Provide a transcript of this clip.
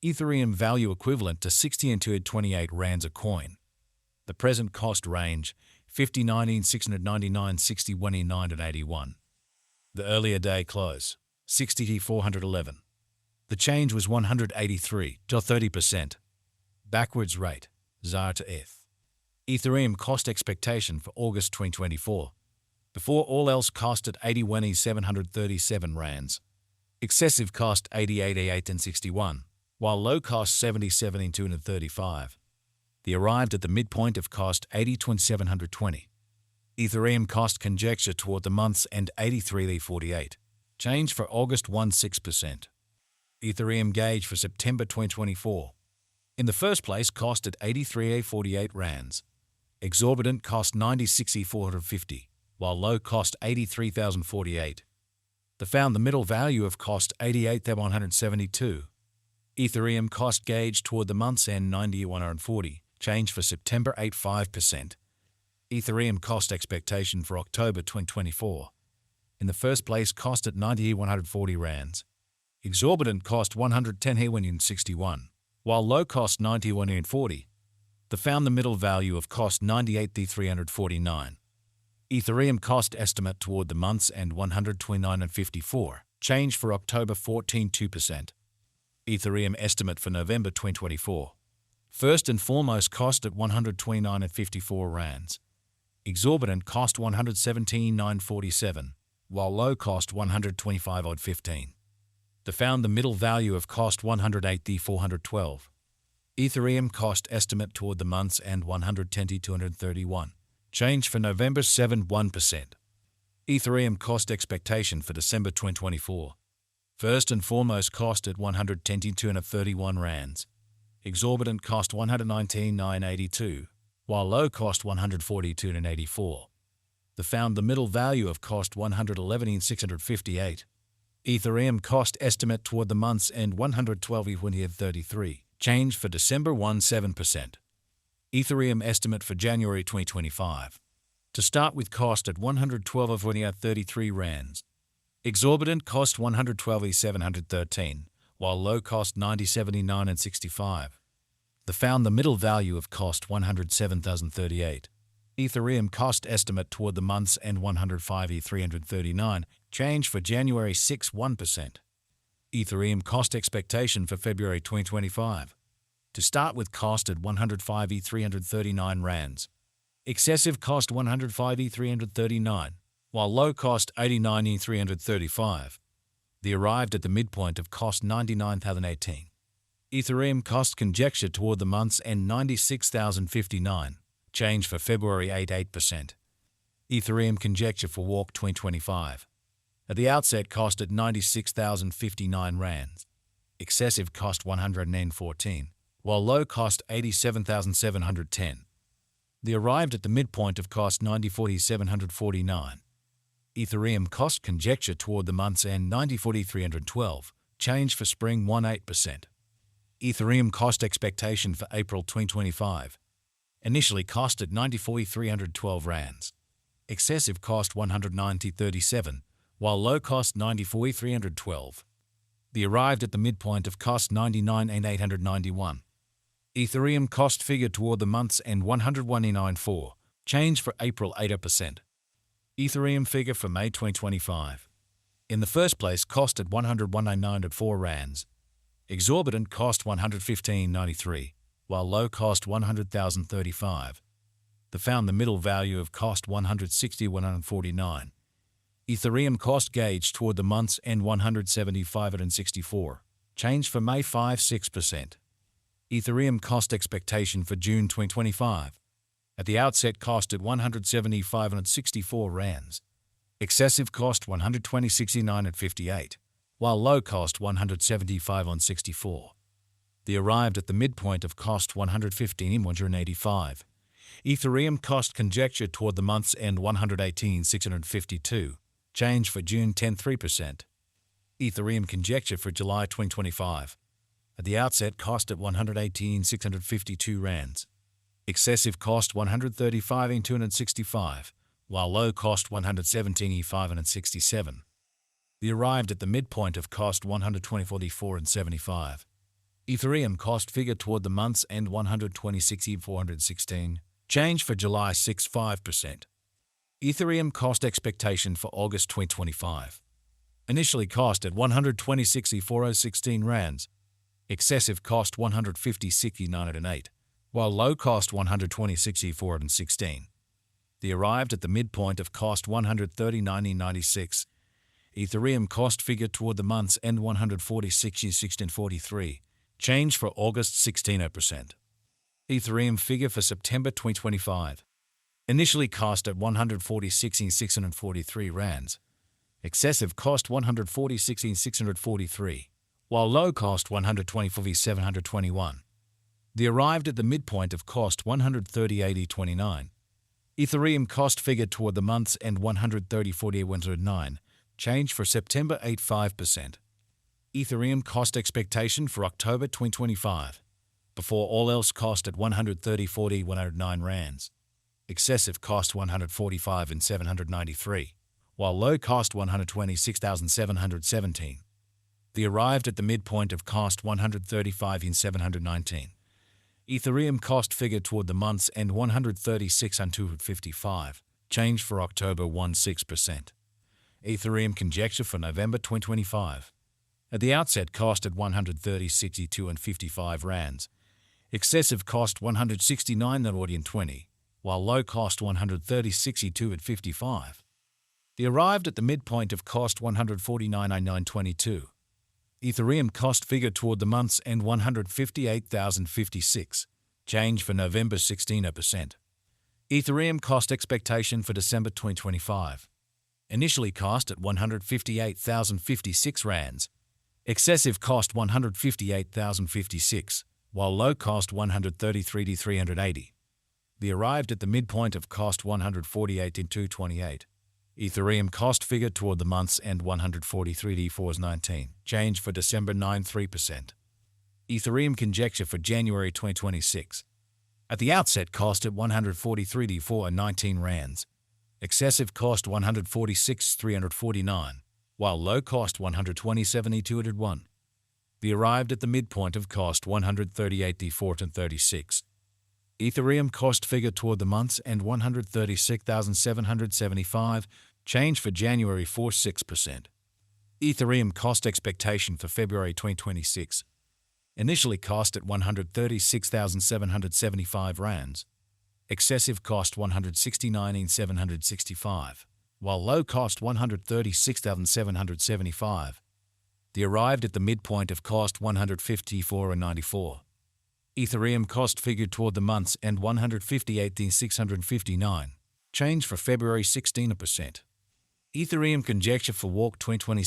Ethereum value equivalent to 60 and 228 rands a coin. The present cost range 50.19 699 61 The earlier day close 60 411. The change was 183 to 30%. Backwards rate 0 to ETH. Ethereum cost expectation for August 2024. Before all else cost at 81,737 rands. Excessive cost 88 and 61, while low cost 77 and 235. They arrived at the midpoint of cost 80,720. Ethereum cost conjecture toward the month's end 83,48. Change for August 16%. Ethereum gauge for September 2024. In the first place, cost at 83,48 rands. Exorbitant cost 96,450, while low cost 83,048. They found the middle value of cost 88,172. Ethereum cost gauge toward the month's end 90,140. Change for September 85%. Ethereum cost expectation for October 2024. In the first place, cost at 90,140 rands. Exorbitant cost 110,161, while low cost 91,140. They found the middle value of cost 98,349. Ethereum cost estimate toward the month's end 129,54. Change for October 14.2%. Ethereum estimate for November 2024. First and foremost, cost at 129,54 rands. Exorbitant cost 117,947, while low cost 125,15. They found the middle value of cost 108,412. Ethereum cost estimate toward the month's end 110,231. Change for November 7.1%. Ethereum cost expectation for December 2024. First and foremost, cost at 110,231 rands. Exorbitant cost 119,982, while low cost 142,084. They found the middle value of cost 111,658. Ethereum cost estimate toward the month's end 112,2033. Change for December 17%. Ethereum estimate for January 2025. To start with, cost at 112,2033 rands. Exorbitant cost 112,713, while low cost 90,79 They found the middle value of cost 107,038. Ethereum cost estimate toward the month's end 105,339. Change for January 1%. Ethereum cost expectation for February 2025. To start with, cost at 105,339 rands. Excessive cost 105,339, while low cost 89,335. They arrived at the midpoint of cost 99,018. Ethereum cost conjecture toward the month's end 96,059. Change for February 8%. Ethereum conjecture for Walk 2025. At the outset, cost at 96,059 rands. Excessive cost 114, while low cost 87,710. They arrived at the midpoint of cost 90,749. Ethereum cost conjecture toward the month's end 90,312. Change for spring 18%. Ethereum cost expectation for April 2025. Initially cost at 90,312 rands. Excessive cost 190,37, while low cost 90,312. They arrived at the midpoint of cost 99,891. Ethereum cost figure toward the month's end 101,994. Change for April 8%. Ethereum figure for May 2025. In the first place, cost at 101,994 rands. Exorbitant cost 115,093, while low cost 100,035. They found the middle value of cost 160,149. Ethereum cost gauge toward the month's end 175,64. Change for May 6%. Ethereum cost expectation for June 2025. At the outset, cost at 175,64 rands. Excessive cost 120,69.58, while low cost 175,64. They arrived at the midpoint of cost 115,185. Ethereum cost conjecture toward the month's end 118,652. Change for June 3%. Ethereum conjecture for July 2025. At the outset, cost at 118,652 rands. Excessive cost 135,265, while low cost 117,567. They arrived at the midpoint of cost 124,475. Ethereum cost figure toward the month's end 126,416. Change for July 6.5%. Ethereum cost expectation for August 2025. Initially cost at 126,416 rands. Excessive cost 150,908, while low cost 126,416. The arrived at the midpoint of cost 130,996. Ethereum cost figure toward the month's end 146,1643. Change for August 16%. Ethereum figure for September 2025. Initially cost at 146,643 rands. Excessive cost 146,643, while low cost 124,721. The arrived at the midpoint of cost 130,829. Ethereum cost figure toward the month's end 130,409. Change for September 8.5%. Ethereum cost expectation for October 2025. Before all else cost at 130,109 rands. Excessive cost 145,793, while low cost 126,717. The arrived at the midpoint of cost 135,719. Ethereum cost figure toward the month's end 136,255. Change for October 16%. Ethereum conjecture for November 2025. At the outset cost at 130,62.55 rands. Excessive cost 169,020, while low cost 130,62.55. The arrived at the midpoint of cost 149,922. Ethereum cost figure toward the month's end 158,056. Change for November 16%. Ethereum cost expectation for December 2025. Initially cost at 158,056 rands. Excessive cost 158,056, while low cost 133,380. The arrived at the midpoint of cost 148,228. Ethereum cost figure toward the month's end 143,419. Change for December 9.3%. Ethereum conjecture for January 2026. At the outset cost at 143,419 rands. Excessive cost 146,349, while low cost 127,201. The arrived at the midpoint of cost 138,436. Ethereum cost figure toward the month's end 136,775. Change for January 4.6%. Ethereum cost expectation for February 2026. Initially cost at 136,775 rands. Excessive cost 169,765, while low cost 136,775. The arrived at the midpoint of cost 154,94. Ethereum cost figure toward the month's end 158,659. Change for February 16%. Ethereum conjecture for Walk 2026.